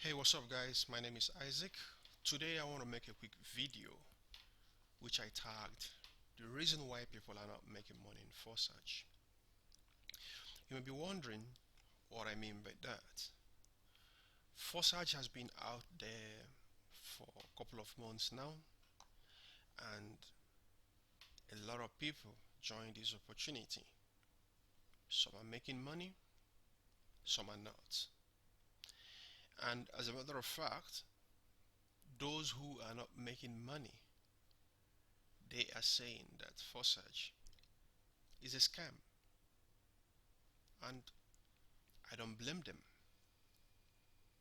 Hey, what's up, guys? My name is Isaac. Today, I want to make a quick video which I tagged the reason why people are not making money in forsage. You may be wondering what I mean by that. Forsage has been out there for a couple of months now, and a lot of people join this opportunity. Some are making money, some are not. And as a matter of fact, those who are not making money, they are saying that forsage is a scam. And I don't blame them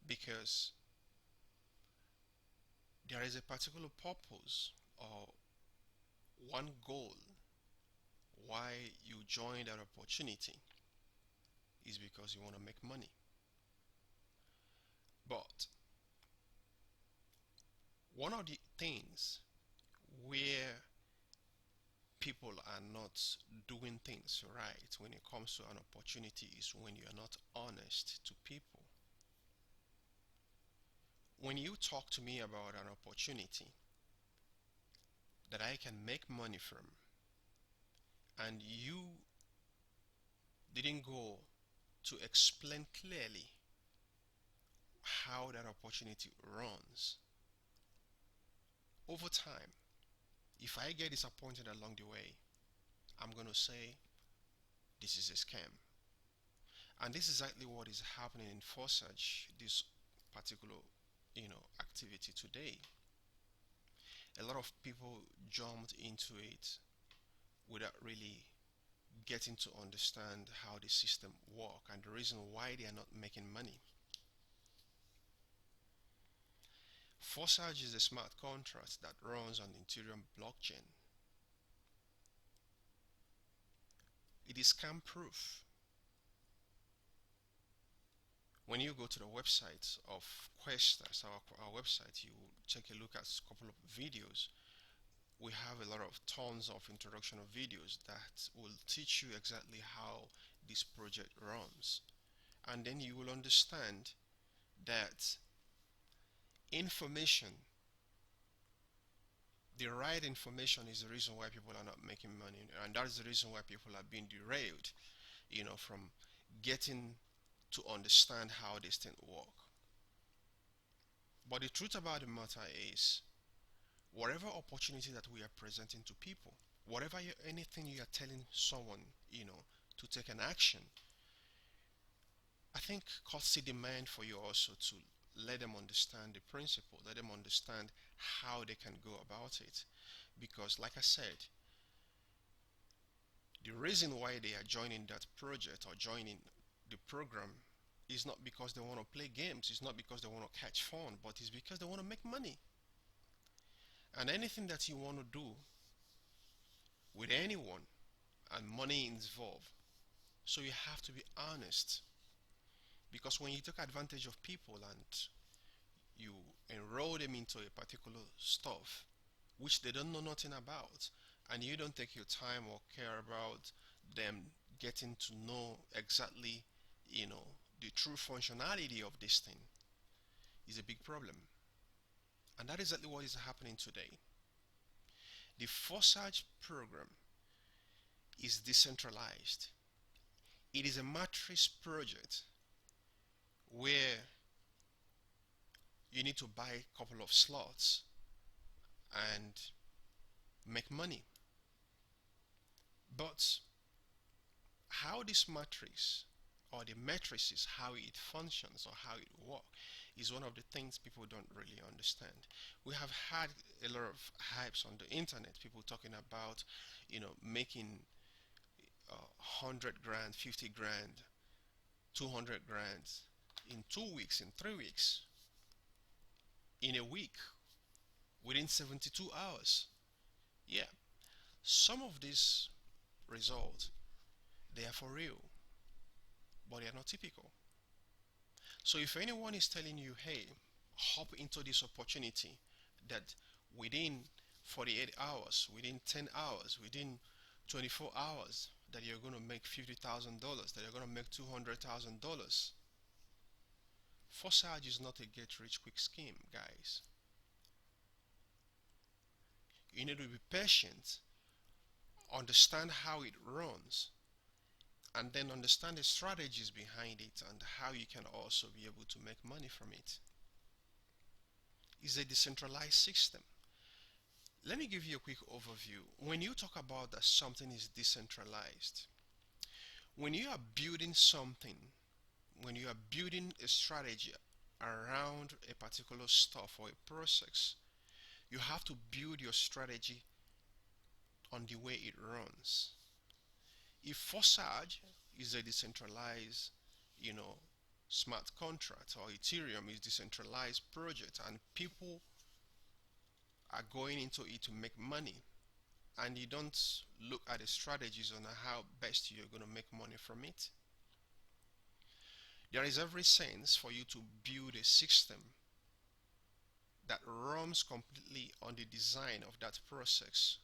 because there is a particular purpose or one goal why you join that opportunity is because you want to make money. But one of the things where people are not doing things right when it comes to an opportunity is when you are not honest to people. When you talk to me about an opportunity that I can make money from and you didn't go to explain clearly how that opportunity runs over time, if I get disappointed along the way, I'm going to say this is a scam. And this is exactly what is happening in forsage, this particular activity today. A lot of people jumped into it without really getting to understand how the system work and the reason why they are not making money. Forsage is a smart contract that runs on Ethereum blockchain. It is scam proof. When you go to the website of Quest, that's our website, you take a look at a couple of videos. We have a lot of tons of introduction of videos that will teach you exactly how this project runs. And then you will understand that information, the right information is the reason why people are not making money. And that is the reason why people are being derailed, from getting to understand how this thing work. But the truth about the matter is, whatever opportunity that we are presenting to people, anything you are telling someone, to take an action, I think courtesy demand for you also to let them understand the principle, let them understand how they can go about it. Because, like I said, the reason why they are joining that project or joining the program is not because they want to play games, it's not because they want to catch fun, but it's because they want to make money. And anything that you want to do with anyone and money involved, so you have to be honest. Because when you take advantage of people and you enroll them into a particular stuff which they don't know nothing about, and you don't take your time or care about them getting to know exactly, the true functionality of this thing, is a big problem. And that is exactly what is happening today. The Forsage program is decentralized. It is a matrix project where you need to buy a couple of slots and make money. But how this matrix or the matrices, how it functions or how it works, is one of the things people don't really understand. We have had a lot of hypes on the internet, people talking about, making 100 grand, 50 grand, 200 grand in 2 weeks, in 3 weeks, in a week, within 72 hours. Yeah, some of these results, they are for real, but they are not typical. So if anyone is telling you, hey, hop into this opportunity that within 48 hours, within 10 hours, within 24 hours, that you're going to make $50,000, that you're going to make $200,000, Forsage is not a get rich quick scheme, guys. You need to be patient, understand how it runs, and then understand the strategies behind it and how you can also be able to make money from it. It's a decentralized system. Let me give you a quick overview. When you talk about that something is decentralized, when you are building something, when you are building a strategy around a particular stuff or a process, you have to build your strategy on the way it runs. If Forsage is a decentralized, you know, smart contract, or Ethereum is decentralized project and people are going into it to make money, and you don't look at the strategies on how best you're going to make money from it, there is every sense for you to build a system that runs completely on the design of that process,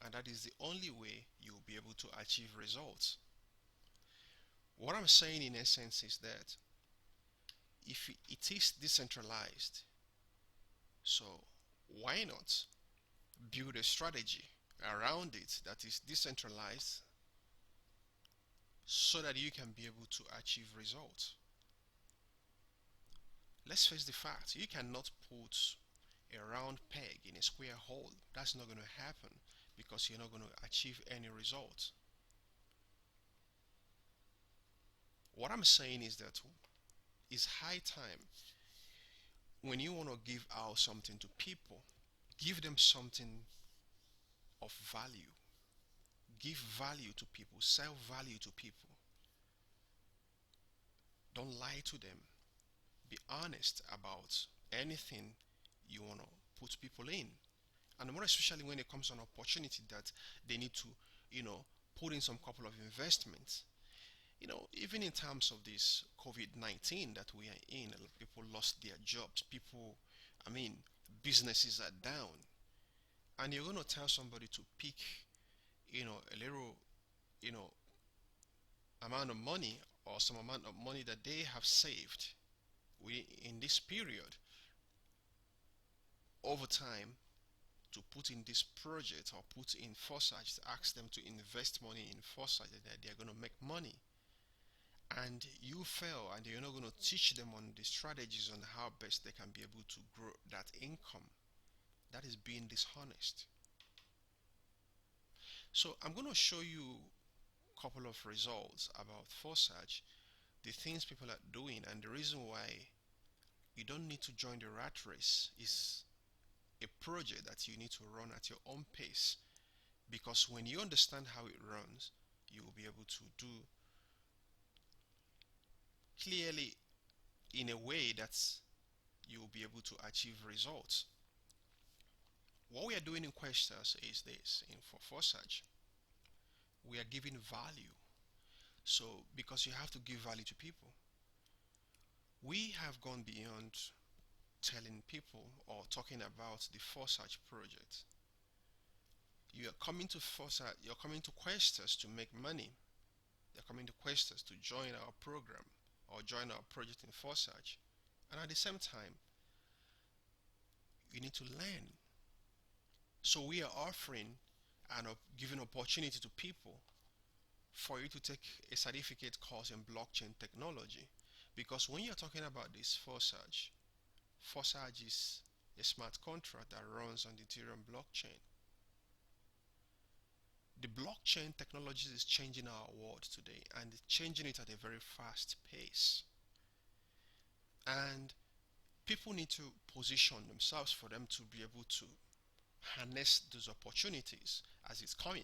and that is the only way you'll be able to achieve results. What I'm saying in essence is that if it is decentralized, so why not build a strategy around it that is decentralized so that you can be able to achieve results? Let's face the fact, you cannot put a round peg in a square hole. That's not going to happen because you're not going to achieve any results. What I'm saying is that it's high time when you want to give out something to people, give them something of value. Give value to people, sell value to people. Don't lie to them. Be honest about anything you want to put people in. And more especially when it comes to an opportunity that they need to, you know, put in some couple of investments. Even in terms of this COVID-19 that we are in, a lot of people lost their jobs. People, I mean, businesses are down. And you're going to tell somebody to pick, a little, you know, amount of money or some amount of money that they have saved in this period over time to put in this project or put in forsage, to ask them to invest money in forsage that they're going to make money, and you fail and you're not going to teach them on the strategies on how best they can be able to grow that income. That is being dishonest. So I'm going to show you a couple of results about forsage, the things people are doing, and the reason why you don't need to join the rat race is a project that you need to run at your own pace, because when you understand how it runs, you will be able to do clearly in a way that you will be able to achieve results. What we are doing in Questas is this: in for forsage, we are giving value. So because you have to give value to people, we have gone beyond telling people or talking about the forsage project. You are coming to forsage, you're coming to Questas to make money. You're coming to Questas to join our program or join our project in forsage, and at the same time you need to learn. So we are offering and giving opportunity to people for you to take a certificate course in blockchain technology, because when you're talking about this forsage is a smart contract that runs on the Ethereum blockchain. The blockchain technology is changing our world today, and it's changing it at a very fast pace, and people need to position themselves for them to be able to harness those opportunities as it's coming.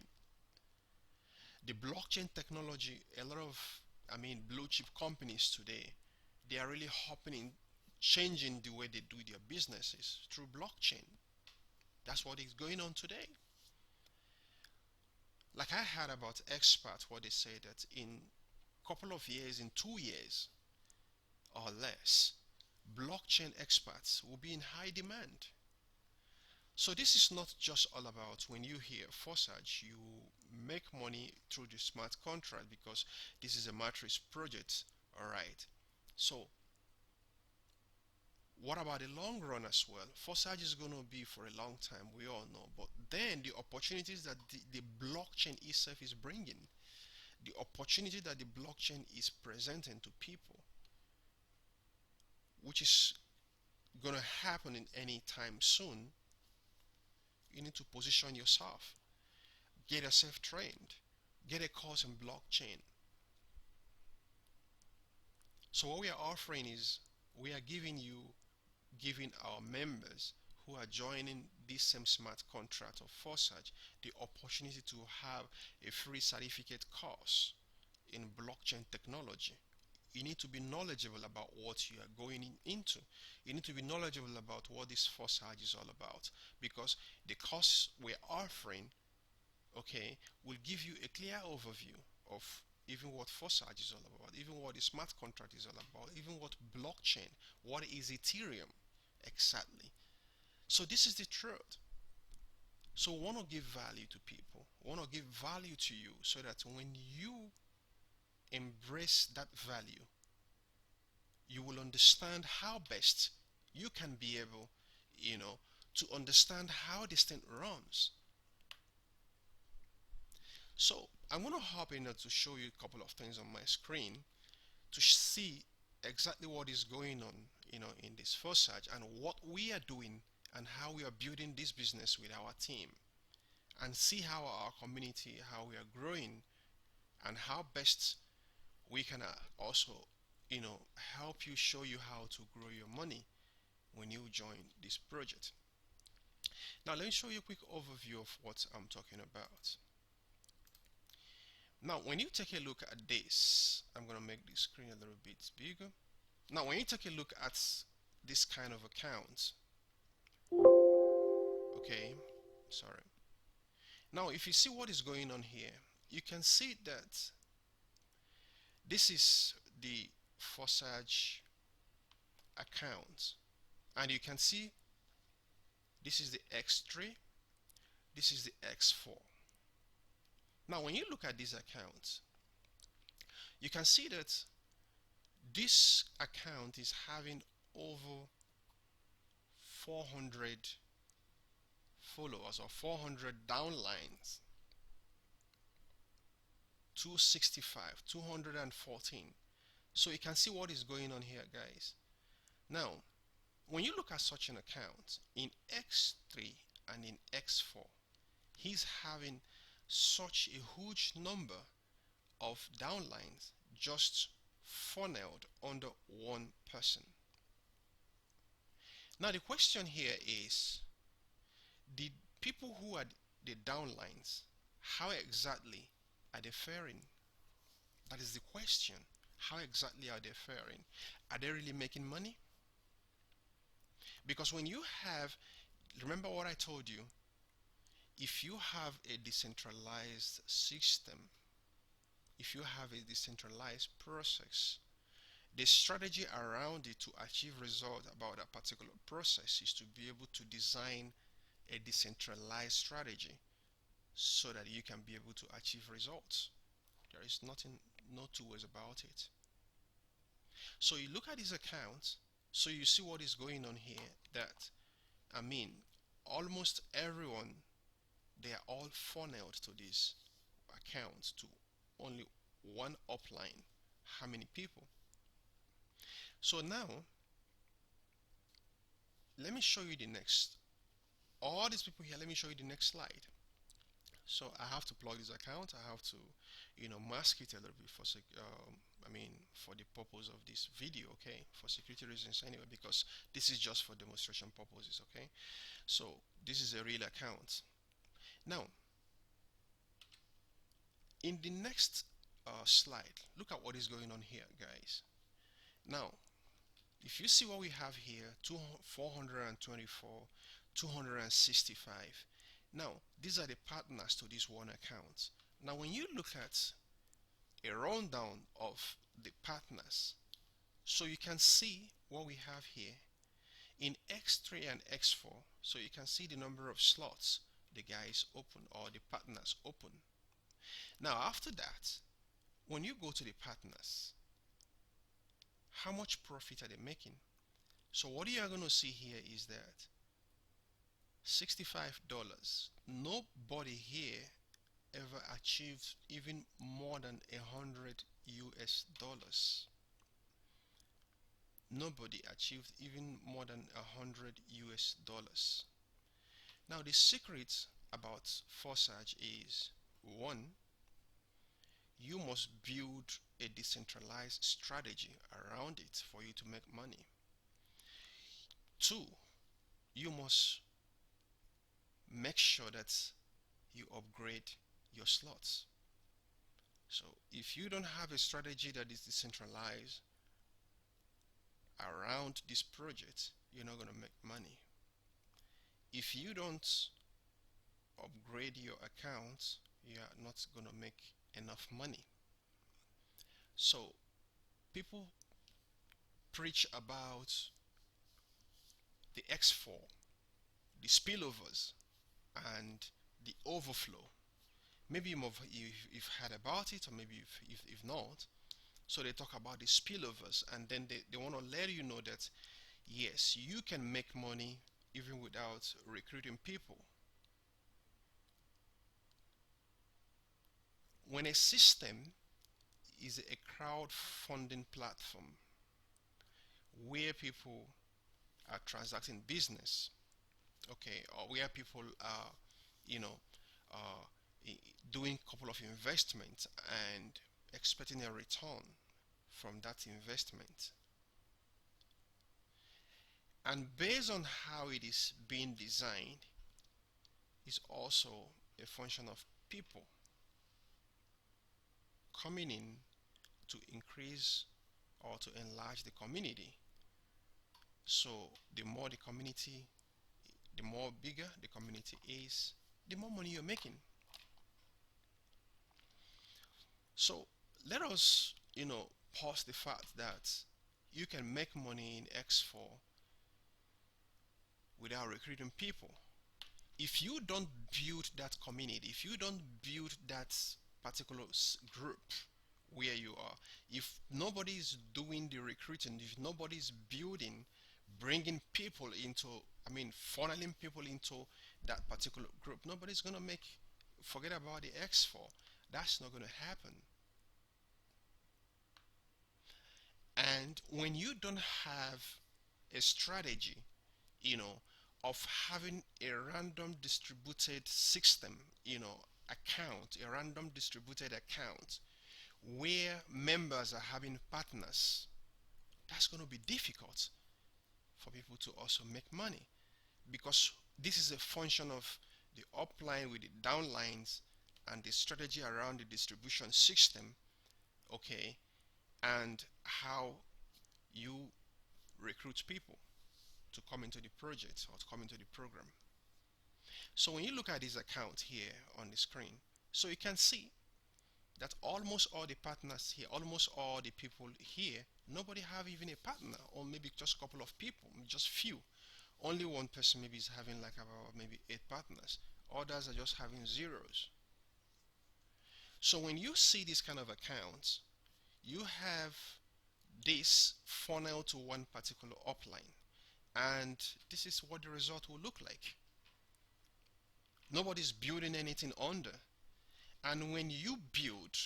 The blockchain technology, a lot of, blue chip companies today, they are really hopping in, changing the way they do their businesses through blockchain. That's what is going on today. Like I heard about experts, what they say that in a couple of years, in 2 years or less, blockchain experts will be in high demand. So this is not just all about when you hear forsage, you make money through the smart contract because this is a matrix project. All right. So What about the long run as well? Forsage is going to be for a long time, we all know. But then the opportunities that the blockchain itself is bringing, the opportunity that the blockchain is presenting to people, which is going to happen in any time soon, you need to position yourself, get yourself trained, get a course in blockchain. So what we are offering is we are giving our members who are joining this same smart contract of Forsage the opportunity to have a free certificate course in blockchain technology. You need to be knowledgeable about what you are going into. You need to be knowledgeable about what this Forsage is all about, because the course we're offering, okay, will give you a clear overview of even what Forsage is all about, even what the smart contract is all about, even what blockchain, what is Ethereum exactly. So this is the truth. So want to give value to people, want to give value to you, so that when you embrace that value, you will understand how best you can be able, you know, to understand how this thing runs. So I'm going to hop in to show you a couple of things on my screen to see exactly what is going on, in this Forsage, and what we are doing, and how we are building this business with our team, and see how our community, how we are growing, and how best we can also, help you, show you how to grow your money when you join this project. Now let me show you a quick overview of what I'm talking about. Now when you take a look at this, I'm going to make the screen a little bit bigger. Now when you take a look at this kind of account, okay, sorry. Now if you see what is going on here, you can see that this is the Forsage account, and you can see this is the X3, this is the X4. Now when you look at this account, you can see that this account is having over 400 followers, or 400 downlines, 265, 214. So you can see what is going on here, guys. Now when you look at such an account in X3 and in X4, he's having such a huge number of downlines just funneled under one person. Now the question here is, the people who are the downlines, how exactly are they faring? That is the question. How exactly are they faring? Are they really making money? Because when you have, remember what I told you, if you have a decentralized system, if you have a decentralized process, the strategy around it to achieve result about a particular process is to be able to design a decentralized strategy so that you can be able to achieve results. There is nothing, no two ways about it. So you look at his accounts, so you see what is going on here, that, almost everyone, they are all funneled to this account, to only one upline. How many people? So now let me show you the next, all these people here, let me show you the next slide. So I have to plug this account, I have to, mask it a little bit for for the purpose of this video, okay, for security reasons anyway, because this is just for demonstration purposes, okay. So this is a real account. Now in the next slide, look at what is going on here, guys. Now if you see what we have here, 424, 265. Now these are the partners to this one account. Now when you look at a rundown of the partners, so you can see what we have here in X3 and X4. So you can see the number of slots the guys open, or the partners open. Now after that, when you go to the partners, how much profit are they making? So what you are going to see here is that $65. Nobody here ever achieved even more than 100 US dollars. Nobody achieved even more than 100 US dollars. Now the secret about forsage is: one, you must build a decentralized strategy around it for you to make money. Two, you must make sure that you upgrade your slots. So if you don't have a strategy that is decentralized around this project, you're not going to make money. If you don't upgrade your accounts, you are not going to make enough money. So people preach about the X4, the spillovers, and the overflow. Maybe you've heard about it, or maybe if not. So they talk about the spillovers, and then they want to let you know that yes, you can make money even without recruiting people. When a system is a crowdfunding platform where people are transacting business, okay, or where people are, you know, uh, doing a couple of investments and expecting a return from that investment. And based on how it is being designed, is also a function of people coming in to increase or to enlarge the community. So the more the community, the more bigger the community is, the more money you're making. So let us, pause the fact that you can make money in X4 without recruiting people. If you don't build that community, if you don't build that particular group where you are, if nobody is doing the recruiting, if nobody is building, bringing people into, funneling people into that particular group, nobody's gonna make, forget about the X4. That's not gonna happen. And when you don't have a strategy, you know, of having a random distributed system, account, a random distributed account where members are having partners, that's going to be difficult for people to also make money, because this is a function of the upline with the downlines and the strategy around the distribution system, okay, and how you recruit people to come into the project or to come into the program. So when you look at this account here on the screen, so you can see that almost all the partners here, almost all the people here, nobody have even a partner, or maybe just a couple of people, just few. Only one person maybe is having like about maybe 8 partners. Others are just having zeros. So when you see this kind of accounts, you have this funnel to one particular upline, and this is what the result will look like. Nobody's building anything under. And when you build,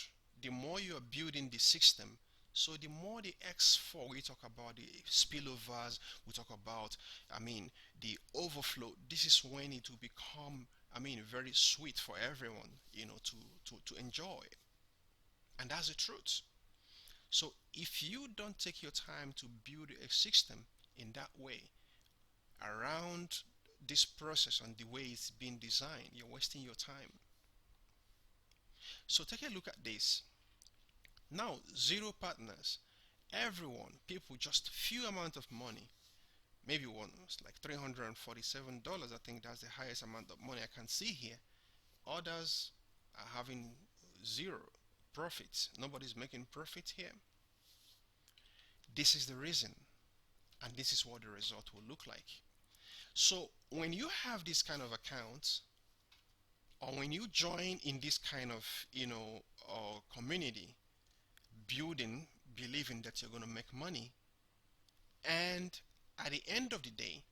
the more you are building the system, so the more the X4, we talk about the spillovers, we talk about, the overflow. This is when it will become, very sweet for everyone, to enjoy. And that's the truth. So if you don't take your time to build a system in that way around this process and the way it's been designed, you're wasting your time. So take a look at this. Now, zero partners. Everyone, people, just few amount of money. Maybe one was like $347. I think that's the highest amount of money I can see here. Others are having zero profits. Nobody's making profit here. This is the reason, and this is what the result will look like. So when you have this kind of accounts, or when you join in this kind of community, building, believing that you're going to make money, and at the end of the day,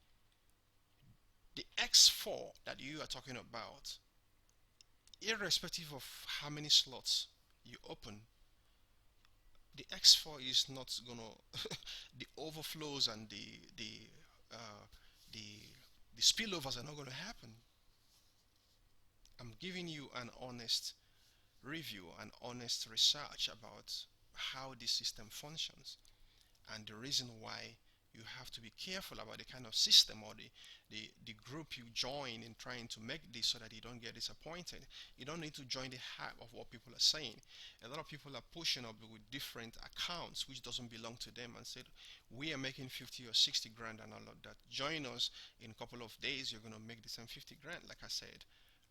the X4 that you are talking about, irrespective of how many slots you open, the X4 is not gonna the overflows and uh, the the spillovers are not gonna happen. I'm giving you an honest review, an honest research about how this system functions and the reason why you have to be careful about the kind of system or the group you join in trying to make this so that you don't get disappointed. You don't need to join the hype of what people are saying. A lot of people are pushing up with different accounts which doesn't belong to them and said we are making 50 or 60 grand and all of that. Join us in a couple of days, you're going to make the same 50 grand. Like I said,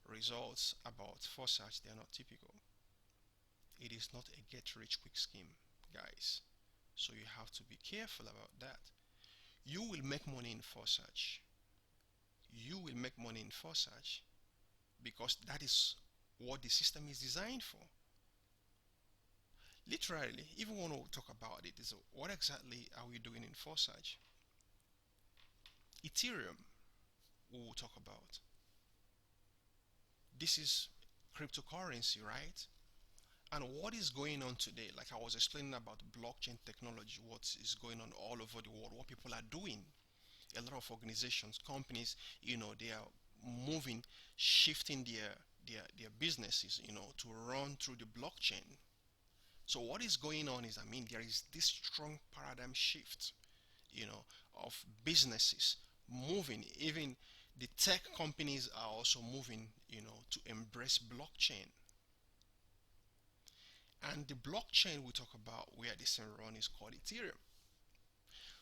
results about forsage, they are not typical. It is not a get rich quick scheme, guys. So you have to be careful about that. You will make money in forsage. You will make money in forsage because that is what the system is designed for. Literally, if we want to talk about it, is what exactly are we doing in forsage? Ethereum, we will talk about. This is cryptocurrency, right? And what is going on today, like I was explaining about blockchain technology, what is going on all over the world, what people are doing. A lot of organizations, companies, they are moving, shifting their businesses, to run through the blockchain. So what is going on is, there is this strong paradigm shift, of businesses moving. Even the tech companies are also moving, to embrace blockchain. And the blockchain we talk about where this thing run is called Ethereum.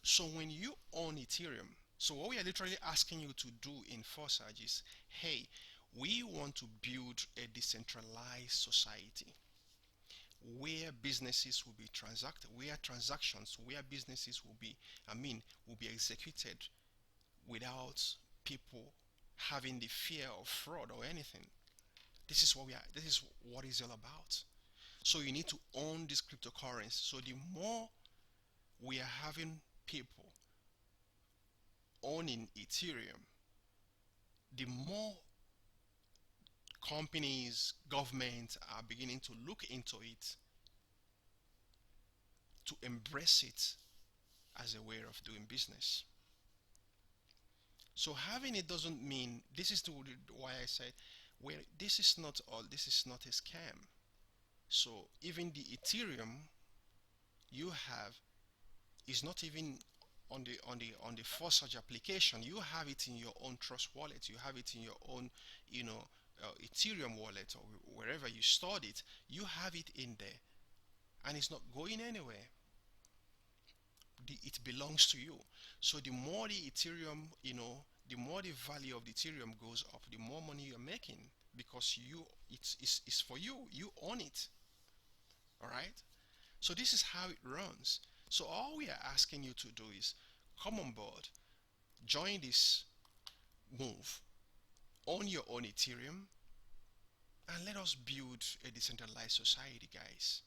So when you own Ethereum, so what we are literally asking you to do in Forsage is, hey, we want to build a decentralized society where businesses will be transacted, where transactions, where businesses will be, will be executed without people having the fear of fraud or anything. This is what we are. This is what it's all about. So you need to own this cryptocurrency. So the more we are having people owning Ethereum, the more companies, governments are beginning to look into it, to embrace it as a way of doing business. So having it doesn't mean, this is why I said, well, this is not all, this is not a scam. So even the Ethereum you have is not even on the Forsage application. You have it in your own Trust wallet. You have it in your own, Ethereum wallet or wherever you stored it. You have it in there, and it's not going anywhere. It belongs to you. So the more the Ethereum, the more the value of the Ethereum goes up, the more money you're making because it's for you. You own it. All right. So this is how it runs. So all we are asking you to do is come on board, join this move, own your own Ethereum, and let us build a decentralized society, guys.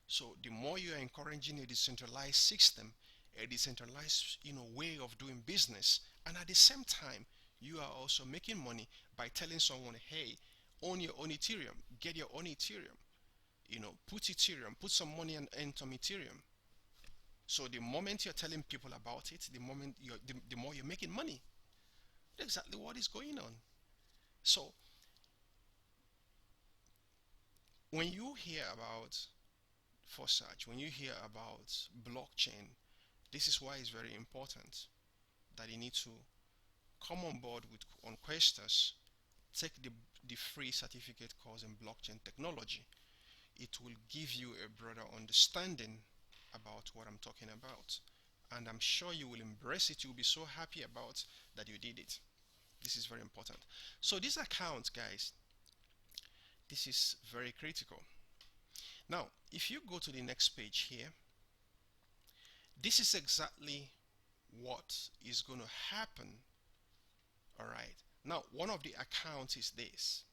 So the more you are encouraging a decentralized system, a decentralized, way of doing business, and at the same time, you are also making money by telling someone, hey, own your own Ethereum, get your own Ethereum, put Ethereum, put some money into Ethereum. So the moment you're telling people about it, the more you're making money. That's exactly what is going on. So when you hear about Forsage, when you hear about blockchain, this is why it's very important that you need to come on board with on Questus, take the free certificate course in blockchain technology. It will give you a broader understanding about what I'm talking about. And I'm sure you will embrace it. You'll be so happy about that you did it. This is very important. So this account, guys, this is very critical. Now, if you go to the next page here, this is exactly what is going to happen. All right. Now, one of the accounts is this.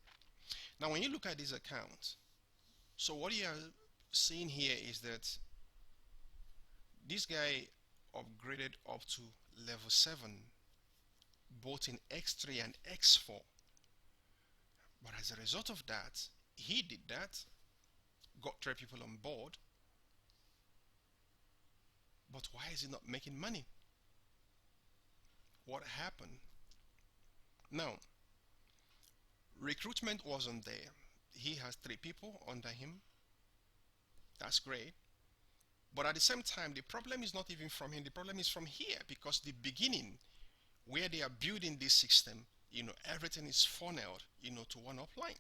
Now, when you look at this account, so what you are seeing here is that this guy upgraded up to level 7, both in X3 and X4. But as a result of that, he did that, got 3 people on board, but why is he not making money? What happened? Now, recruitment wasn't there. He has 3 people under him. That's great. But at the same time, the problem is not even from him. The problem is from here, because the beginning, where they are building this system, everything is funneled, to one upline.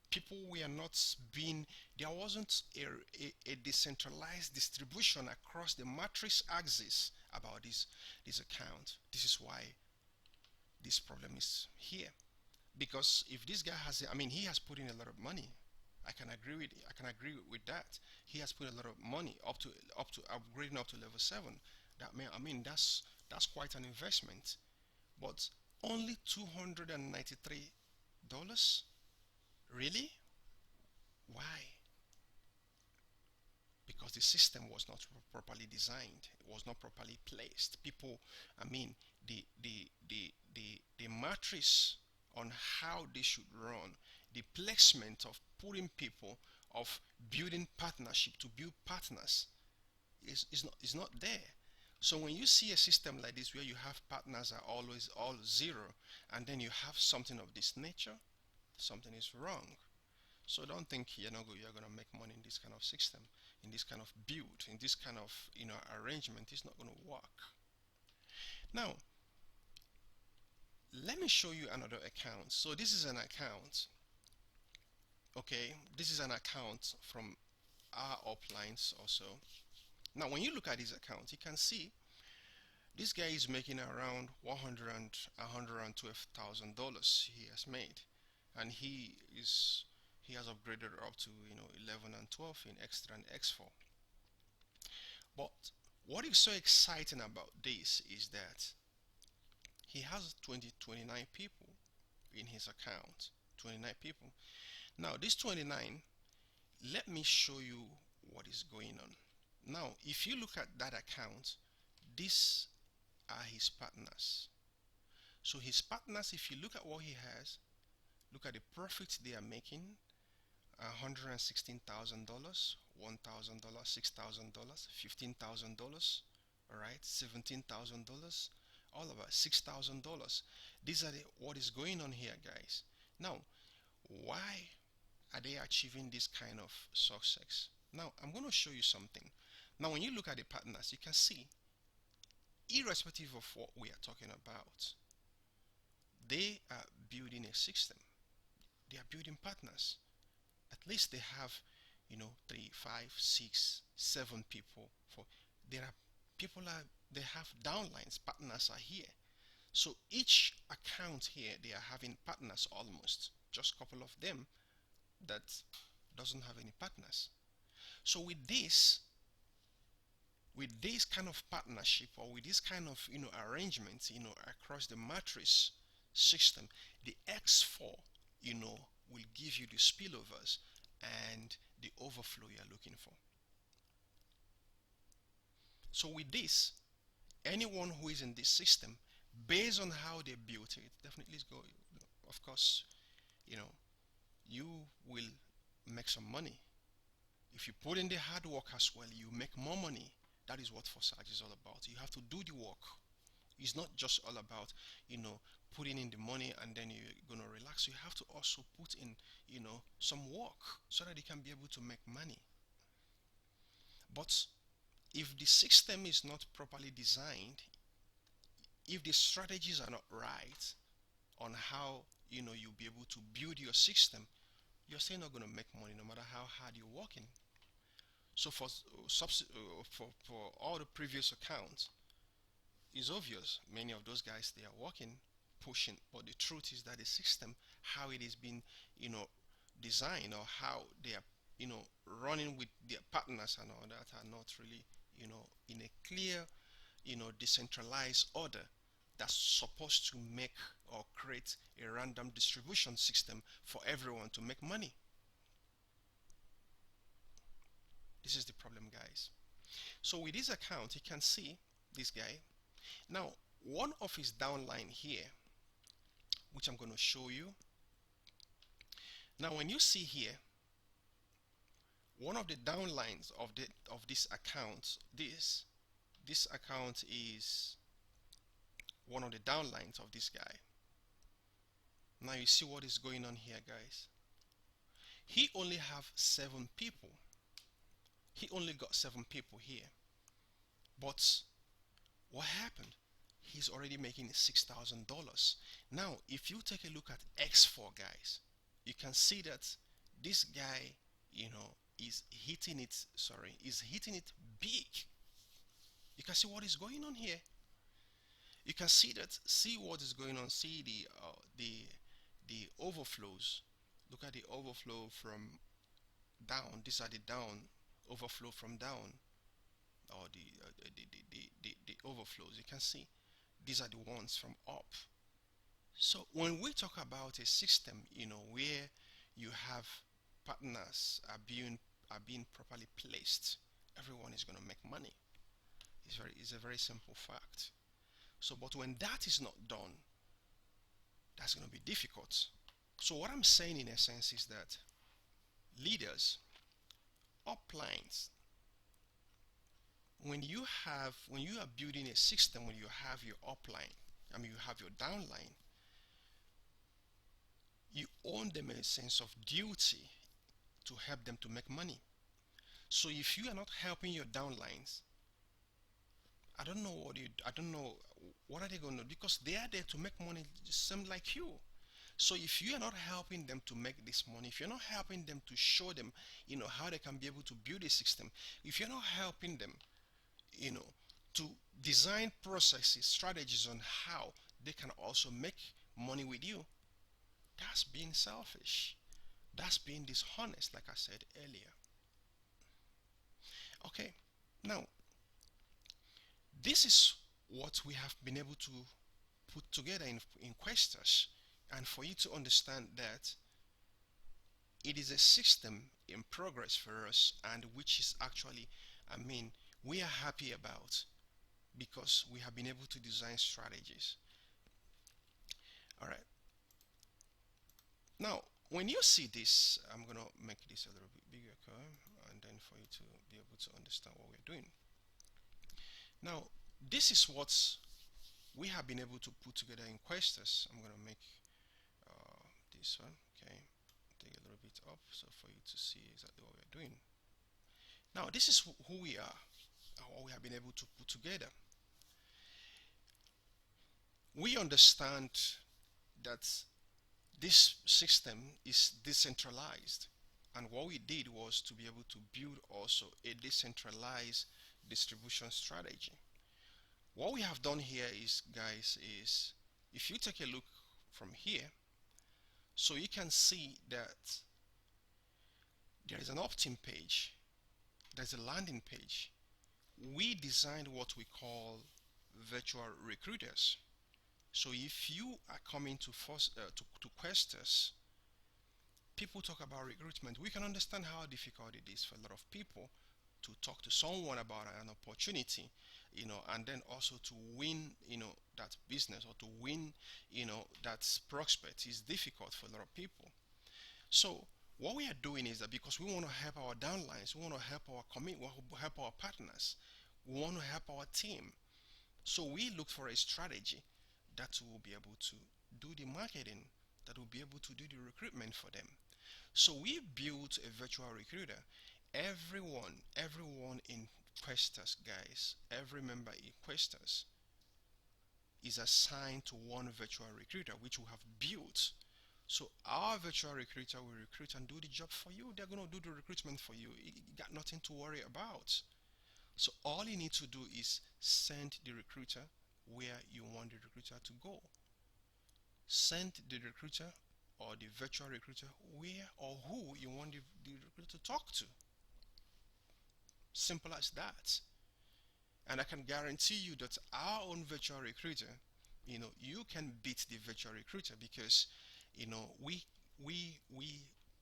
People were not being, there wasn't a decentralized distribution across the matrix axis about this account. This is why this problem is here. Because if this guy has, he has put in a lot of money. I can agree with that. He has put a lot of money up to upgrading up to level 7. That's quite an investment. But only $293? Really? Why? Because the system was not properly designed. It was not properly placed. People, the matrix on how they should run, the placement of putting people, of building partnership to build partners is not there. So when you see a system like this where you have partners are always all 0, and then you have something of this nature, something is wrong. So don't think you're going to make money in this kind of system, in this kind of build, in this kind of arrangement. It's not going to work. Now, let me show you another account. So this is an account. Okay, this is an account from our uplines also. Now, when you look at his account, you can see this guy is making around $112,000 he has made, and he has upgraded up to 11 and 12 in X3 and X4. But what is so exciting about this is that he has 29 people in his account. 29 people. Now, this 29, let me show you what is going on. Now, if you look at that account, these are his partners. So his partners, if you look at what he has, look at the profits they are making: $116,000, $1,000, $6,000, $15,000, all right, $17,000, all about $6,000. These are what is going on here, guys. Now, why are they achieving this kind of success? Now, I'm going to show you something. Now, when you look at the partners, you can see, irrespective of what we are talking about, they are building a system. They are building partners. At least they have, 3, 5, 6, 7 people. There are people they have downlines. Partners are here. So each account here, they are having partners almost. Just a couple of them that doesn't have any partners. So with this kind of partnership, or with this kind of arrangements, across the matrix system, the X4 will give you the spillovers and the overflow you are looking for. So with this, anyone who is in this system, based on how they built it, definitely is going, of course, you will make some money. If you put in the hard work as well, you make more money. That is what forsage is all about. You have to do the work. It's not just all about putting in the money and then you're gonna relax. You have to also put in some work so that you can be able to make money. But if the system is not properly designed, if the strategies are not right on how you'll be able to build your system, you're still not going to make money no matter how hard you're working. So for all the previous accounts, it's obvious many of those guys, they are working, pushing, but the truth is that the system, how it is being designed, or how they are running with their partners and all that, are not really in a clear decentralized order that's supposed to make or create a random distribution system for everyone to make money. This is the problem, guys. So with this account, you can see this guy. Now, one of his downline here, which I'm going to show you. Now, when you see here, one of the downlines of this account, this account is one of the downlines of this guy. Now you see what is going on here, guys. He only have 7 people. He only got 7 people here. But what happened? He's already making $6,000. Now, if you take a look at X4, guys, you can see that this guy, is hitting it. Sorry, is hitting it big. You can see what is going on here. You can see that. See what is going on. See the overflows. Look at the overflow from down. These are the down overflow from down, or the overflows. You can see these are the ones from up. So when we talk about a system, where you have partners are being properly placed, everyone is going to make money. It's a very simple fact. So, but when that is not done, that's going to be difficult. So what I'm saying in essence is that leaders, uplines, when you are building a system, when you have your upline, you have your downline, you own them a sense of duty to help them to make money. So if you are not helping your downlines, I don't know what are they going to do, because they are there to make money same like you. So if you are not helping them to make this money, if you're not helping them to show them, how they can be able to build a system, if you're not helping them, you know, to design processes, strategies on how they can also make money with you, that's being selfish. That's being dishonest, like I said earlier. Okay, now this is what we have been able to put together in Questas, and for you to understand that it is a system in progress for us, and which is actually, we are happy about, because we have been able to design strategies. All right. Now, when you see this, I'm gonna make this a little bit bigger, okay? And then for you to be able to understand what we're doing. Now, this is what we have been able to put together in Questas. I'm gonna make this one, okay? Take a little bit up so for you to see exactly what we're doing. Now, this is who we are, what we have been able to put together. We understand that this system is decentralized, and what we did was to be able to build also a decentralized distribution strategy. What we have done here is, guys, is if you take a look from here, so you can see that there is an opt-in page, there's a landing page. We designed what we call virtual recruiters. So if you are coming to Questas, people talk about recruitment. We can understand how difficult it is for a lot of people to talk to someone about an opportunity, and then also to win, that business, or to win, that prospect is difficult for a lot of people. So what we are doing is that, because we want to help our downlines, we want to help our help our partners, we want to help our team. So we look for a strategy that will be able to do the marketing, that will be able to do the recruitment for them. So we built a virtual recruiter. Everyone in Questas, guys, every member in Questas is assigned to one virtual recruiter, which we have built. So our virtual recruiter will recruit and do the job for you. They're going to do the recruitment for you. You got nothing to worry about. So all you need to do is send the recruiter where you want the recruiter to go. Send the recruiter or the virtual recruiter where or who you want the recruiter to talk to. Simple as that. And I can guarantee you that our own virtual recruiter, you can beat the virtual recruiter, because we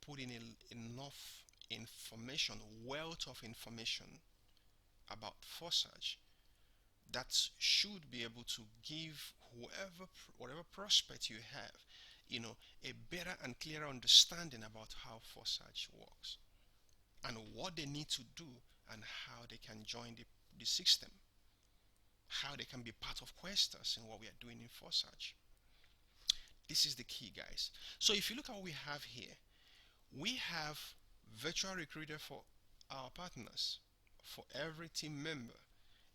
put in enough information, wealth of information about forsage that should be able to give whatever prospect you have, a better and clearer understanding about how forsage works and what they need to do and how they can join the system, how they can be part of Questas and what we are doing in forsage. This is the key, guys. So if you look at what we have here, we have virtual recruiter for our partners, for every team member,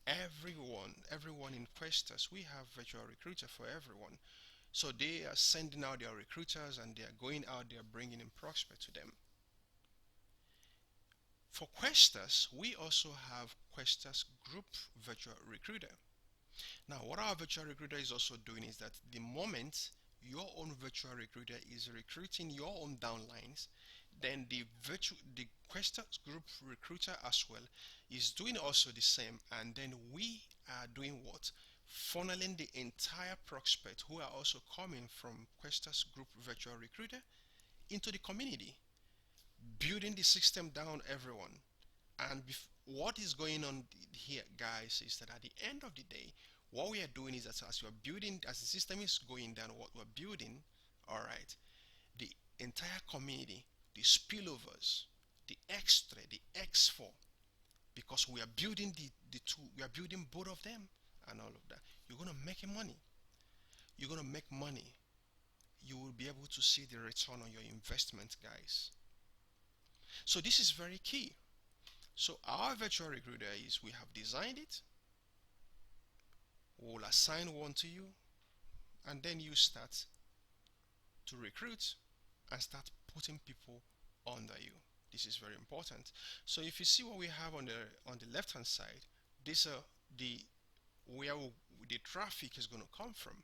everyone in Questas. We have virtual recruiter for everyone. So they are sending out their recruiters and they are going out there bringing in prospects to them. For Questas, we also have Questas Group Virtual Recruiter. Now, what our virtual recruiter is also doing is that the moment your own virtual recruiter is recruiting your own downlines, then the Questas Group Recruiter as well is doing also the same, and then we are doing what? Funneling the entire prospect who are also coming from Questas Group Virtual Recruiter into the community, building the system down everyone. And what is going on here, guys, is that at the end of the day, what we are doing is that as we are building, as the system is going down, what we're building, all right, the entire community, the spillovers, the extra, the X4, because we are building the two, we are building both of them and all of that. You're gonna make money. You're gonna make money. You will be able to see the return on your investment, guys. So this is very key. So our virtual recruiter is, we have designed it. We'll assign one to you, and then you start to recruit and start putting people under you. This is very important. So if you see what we have on the left hand side, these are the where the traffic is going to come from.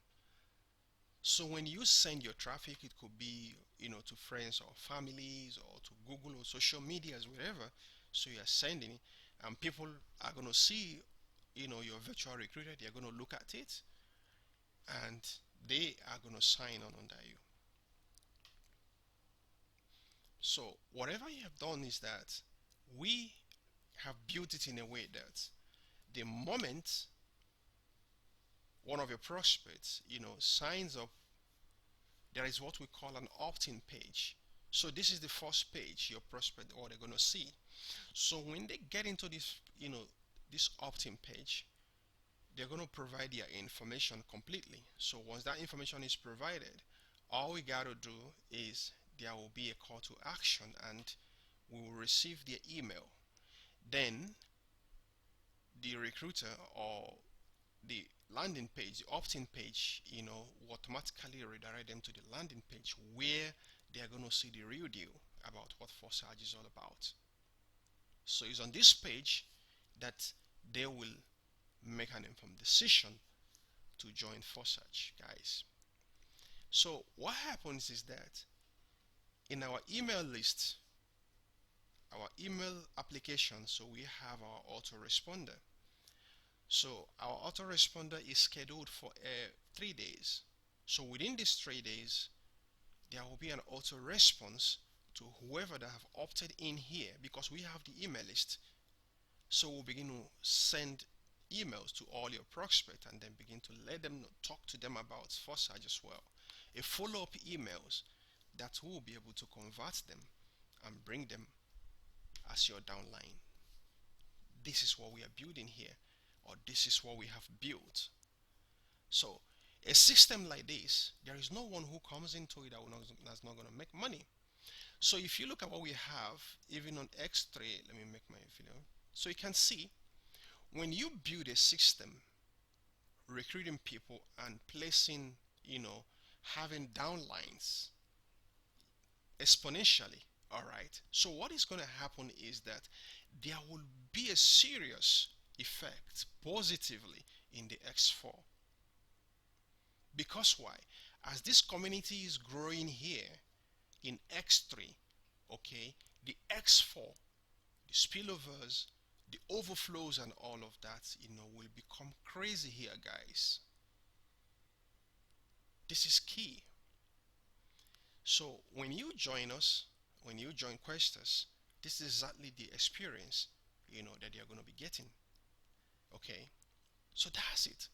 So when you send your traffic, it could be to friends or families or to Google or social medias, wherever. So you are sending it, and people are going to see your virtual recruiter. They are going to look at it, and they are going to sign on under you. So whatever you have done is that we have built it in a way that the moment one of your prospects signs up, there is what we call an opt-in page. So this is the first page your prospect or they're going to see. So when they get into this opt-in page, they're going to provide their information completely. So once that information is provided, all we got to do is there will be a call to action and we will receive their email. Then the recruiter or the landing page, the opt-in page, will automatically redirect them to the landing page where they are going to see the real deal about what forsage is all about. So it's on this page that they will make an informed decision to join forsage, guys. So what happens is that in our email list, our email application, so we have our autoresponder. So our autoresponder is scheduled for 3 days. So within these 3 days, there will be an auto response to whoever that have opted in here, because we have the email list. So we'll begin to send emails to all your prospects and then begin to let them talk to them about forsage as well. A follow-up emails that will be able to convert them and bring them as your downline. This is what we are building here, or this is what we have built. So a system like this, there is no one who comes into it that's not going to make money. So if you look at what we have, even on X3, let me make my video. So you can see, when you build a system, recruiting people and placing, having downlines exponentially, all right. So what is going to happen is that there will be a serious effect positively in the X4. Because why? As this community is growing here in X3, okay, the X4, the spillovers, the overflows and all of that, will become crazy here, guys. This is key. So when you join us, when you join Questas, this is exactly the experience, that you're going to be getting. Okay, so that's it.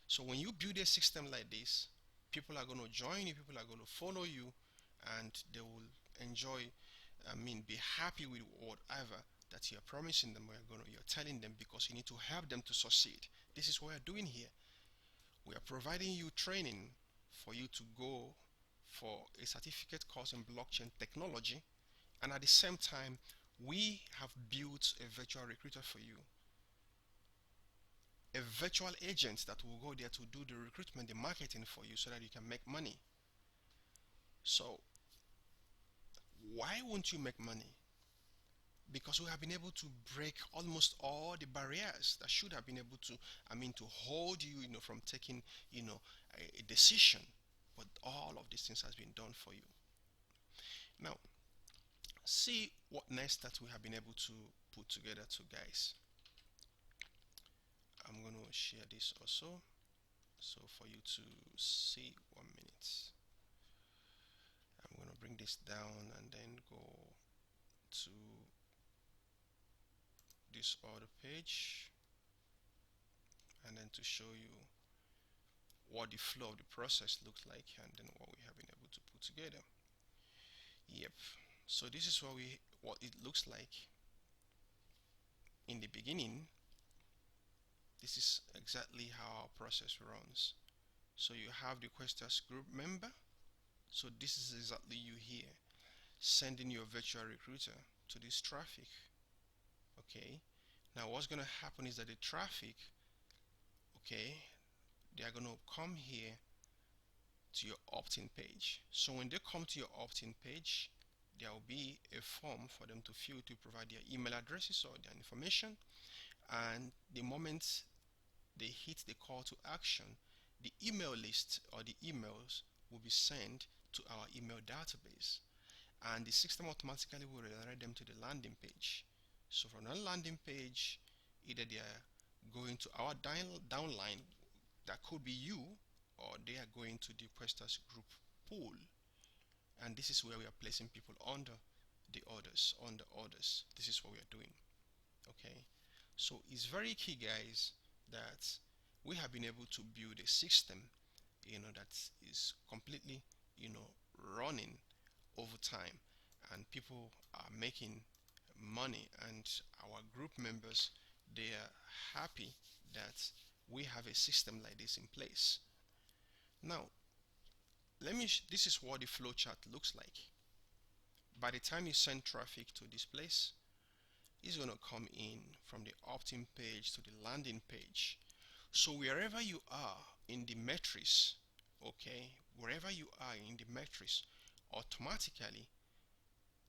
So when you build a system like this, people are going to join you, people are going to follow you, and they will enjoy, be happy with whatever that you're promising them, you're telling them, because you need to help them to succeed. This is what we're doing here. We are providing you training for you to go for a certificate course in blockchain technology, and at the same time, we have built a virtual recruiter for you, a virtual agent that will go there to do the recruitment, the marketing for you, so that you can make money. So why won't you make money? Because we have been able to break almost all the barriers that should have been able to, to hold you, from taking, a decision. But all of these things has been done for you. Now, see what next that we have been able to put together to guys. I'm going to share this also, so for you to see. 1 minute. I'm going to bring this down and then go to this other page, and then to show you what the flow of the process looks like, and then what we have been able to put together. Yep, so this is what it looks like in the beginning. This is exactly how our process runs. So you have the Questers group member. So this is exactly you here sending your virtual recruiter to this traffic. Okay, now what's going to happen is that the traffic, okay, they are going to come here to your opt-in page. So when they come to your opt-in page, there will be a form for them to fill to provide their email addresses or their information, and the moment they hit the call to action, the email list or the emails will be sent to our email database, and the system automatically will redirect them to the landing page. So from that landing page, either they are going to our downline, that could be you, or they are going to the Questers group pool, and this is where we are placing people under the orders. This is what we are doing. Okay, so it's very key, guys, that we have been able to build a system, that is completely, running over time, and people are making money, and our group members, they are happy that we have a system like this in place. Now, this is what the flowchart looks like. By the time you send traffic to this place, it's going to come in from the opt-in page to the landing page. So wherever you are in the matrix, okay, wherever you are in the matrix, automatically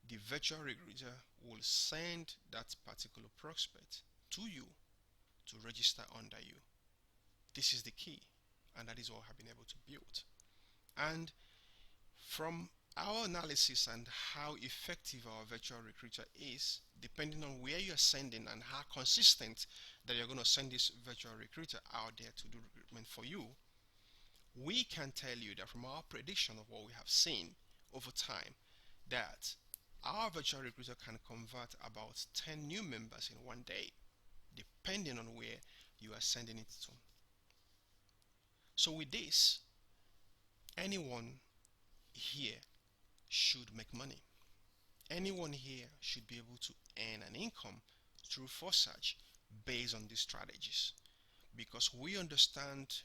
the virtual recruiter will send that particular prospect to you to register under you. This is the key, and that is what I have been able to build. And from our analysis and how effective our virtual recruiter is, depending on where you're sending and how consistent that you're going to send this virtual recruiter out there to do recruitment for you, we can tell you that from our prediction of what we have seen over time, that our virtual recruiter can convert about 10 new members in one day, depending on where you are sending it to. So with this, anyone here should make money. Anyone here should be able to earn an income through forsage based on these strategies, because we understand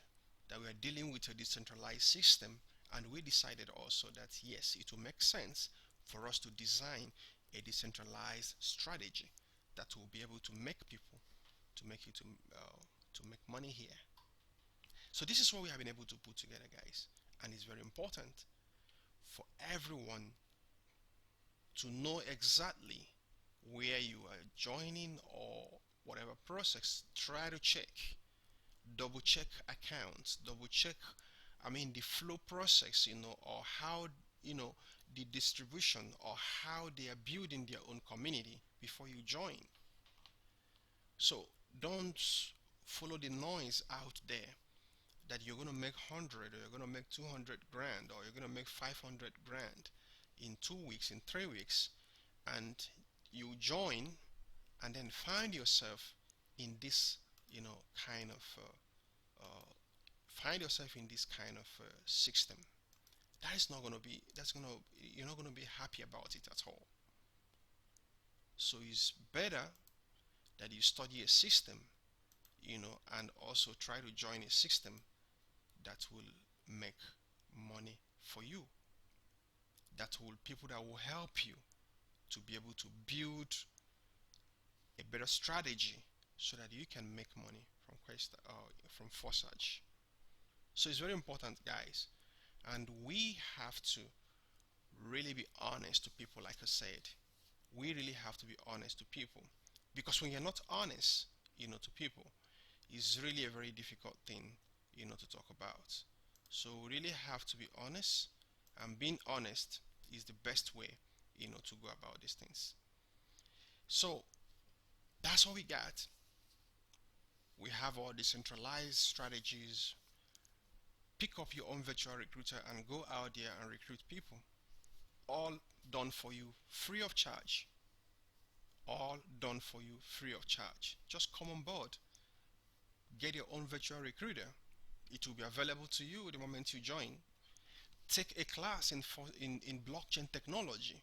that we are dealing with a decentralized system, and we decided also that yes, it will make sense for us to design a decentralized strategy that will be able to make people to make money here. So this is what we have been able to put together, guys, and it's very important for everyone to know exactly where you are joining or whatever process. Try to check, double check accounts, double check, the flow process, or how, the distribution, or how they are building their own community before you join. So don't follow the noise out there that you're going to make 100, or you're going to make 200 grand, or you're going to make 500 grand in 2 weeks, in 3 weeks, and you join and then find yourself in this kind of find yourself in this kind of system, that is not gonna be that's gonna you're not gonna be happy about it at all. So it's better that you study a system, and also try to join a system that will make money for you. That will people that will help you to be able to build a better strategy so that you can make money from forsage. So it's very important, guys, and we have to really be honest to people. Like I said, we really have to be honest to people, because when you're not honest, to people, it's really a very difficult thing, to talk about. So we really have to be honest, and being honest is the best way, to go about these things. So that's all we got. We have our decentralized strategies. Pick up your own virtual recruiter and go out there and recruit people. All done for you free of charge. All done for you free of charge. Just come on board. Get your own virtual recruiter. It will be available to you the moment you join. Take a class in blockchain technology.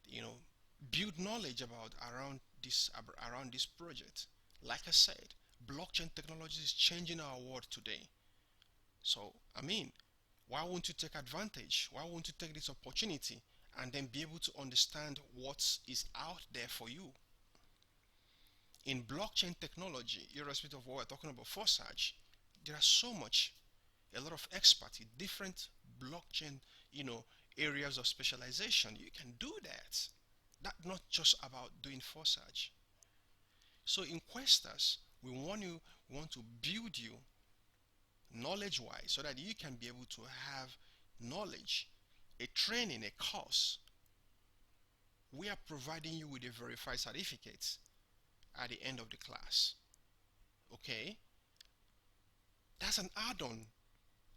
You know, build knowledge around this project. Like I said, blockchain technology is changing our world today. So I mean, why won't you take advantage? Why won't you take this opportunity and then be able to understand what is out there for you? In blockchain technology, irrespective of what we're talking about, forsage, there are so much, a lot of experts in different blockchain, areas of specialization. You can do that. That's not just about doing forsage. So in Questers, we want to build you knowledge wise so that you can be able to have knowledge, a training, a course. We are providing you with a verified certificate at the end of the class. Okay? That's an add-on.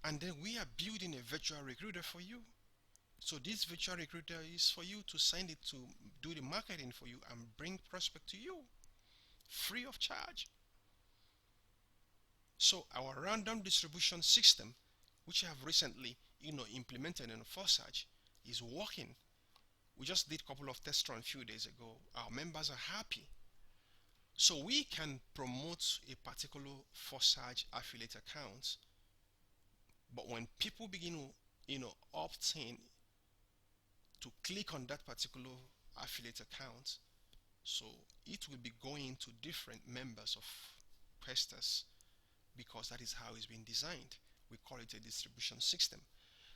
And then we are building a virtual recruiter for you. So this virtual recruiter is for you to send it to do the marketing for you and bring prospect to you free of charge. So our random distribution system, which I have recently, implemented in forsage, is working. We just did a couple of test runs a few days ago. Our members are happy. So we can promote a particular forsage affiliate account, but when people begin to, opt in to click on that particular affiliate account, so it will be going to different members of Questers, because that is how it's been designed. We call it a distribution system.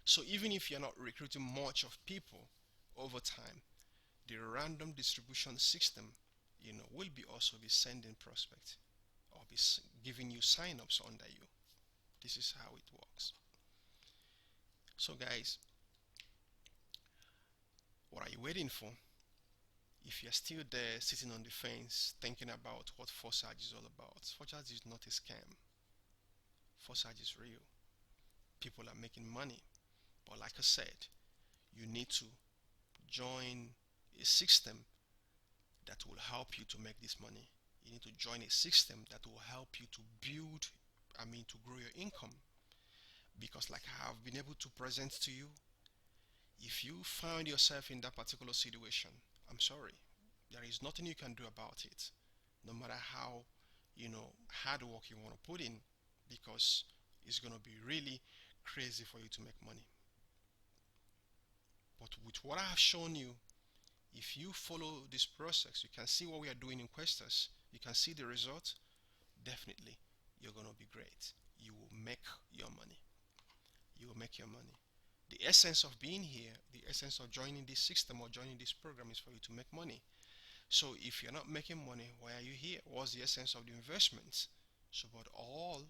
So even if you're not recruiting much of people over time, the random distribution system, will be also be sending prospects or be giving you sign-ups under you. This is how it works. So guys, what are you waiting for? If you're still there sitting on the fence thinking about what forsage is all about, forsage is not a scam. Forsage is real. People are making money. But like I said, you need to join a system that will help you to make this money. You need to join a system that will help you to build, to grow your income. Because like I have been able to present to you, if you find yourself in that particular situation, I'm sorry, there is nothing you can do about it. No matter how, hard work you want to put in, because it's going to be really crazy for you to make money. But with what I have shown you, if you follow this process, you can see what we are doing in Questers, you can see the result, definitely you're going to be great. You will make your money. You will make your money. The essence of being here, the essence of joining this system or joining this program is for you to make money. So if you're not making money, why are you here? What's the essence of the investments? So, but all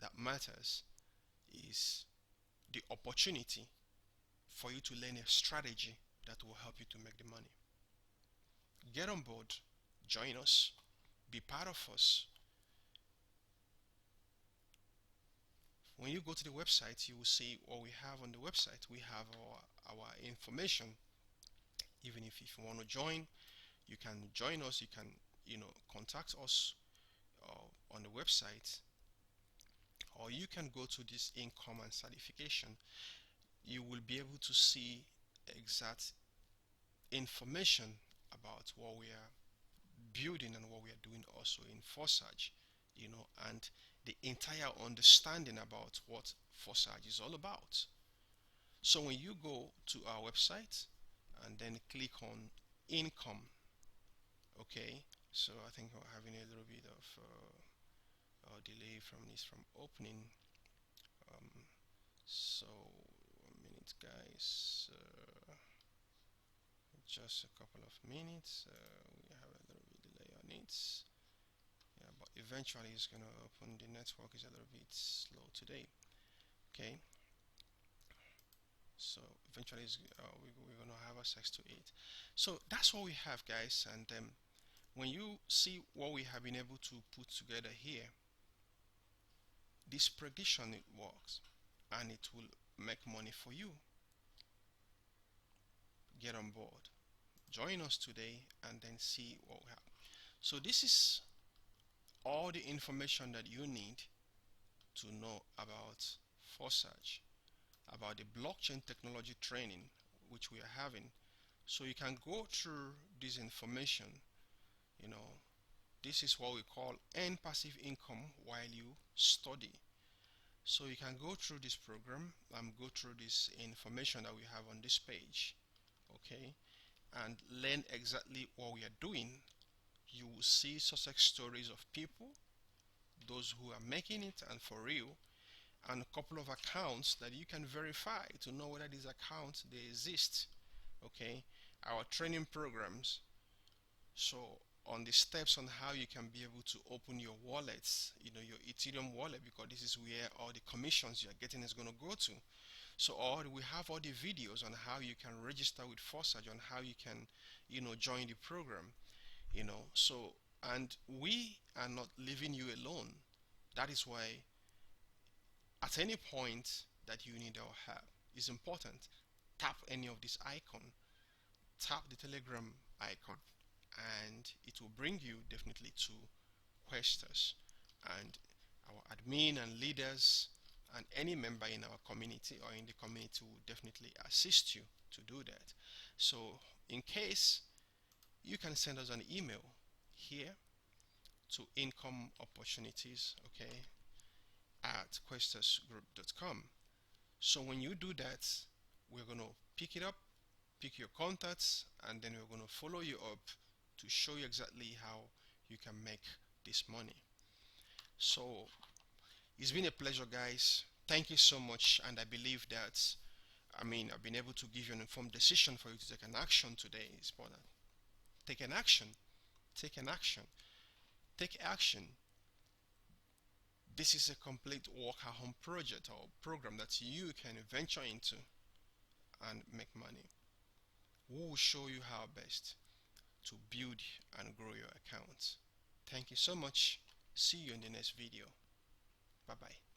that matters is the opportunity for you to learn a strategy that will help you to make the money. Get on board, join us, be part of us. When you go to the website, you will see what we have on the website. We have our information. Even if you want to join, you can join us. You can, contact us on the website, or you can go to this income and certification. You will be able to see exact information about what we are building and what we are doing also in forsage, and the entire understanding about what forsage is all about. So when you go to our website and then click on income, okay, so I think we're having a little bit of delay from this from opening. um, so 1 minute guys, just a couple of minutes. We have a little bit delay on it, yeah, but eventually it's gonna open. The network is a little bit slow today, okay, so eventually we're gonna have access to it. So that's what we have, guys. And when you see what we have been able to put together here, this prediction, it works and it will make money for you. Get on board, join us today, and then see what we have. So this is all the information that you need to know about forsage, about the blockchain technology training which we are having. So you can go through this information. you know this is what we call earn passive income while you study. So you can go through this program and go through this information that we have on this page, okay, and learn exactly what we are doing. You will see success stories of people, those who are making it and for real, and a couple of accounts that you can verify to know whether these accounts they exist, okay. Our training programs, so on the steps on how you can be able to open your wallets, your Ethereum wallet, because this is where all the commissions you're getting is going to go to. So we have all the videos on how you can register with forsage, on how you can join the program. So, and we are not leaving you alone. That is why at any point that you need our help, is important, tap any of this icon, tap the Telegram icon, and it will bring you definitely to Questers, and our admin and leaders and any member in our community or in the community will definitely assist you to do that. So in case, you can send us an email here to income opportunities, okay, at questersgroup.com. So when you do that, we're going to pick it up, pick your contacts, and then we're going to follow you up to show you exactly how you can make this money. So it's been a pleasure, guys. Thank you so much, and I believe that I've been able to give you an informed decision for you to take an action today. It's important. Take an action. Take an action. Take action. This is a complete work at home project or program that you can venture into and make money. We will show you how best to build and grow your accounts. Thank you so much. See you in the next video. Bye bye.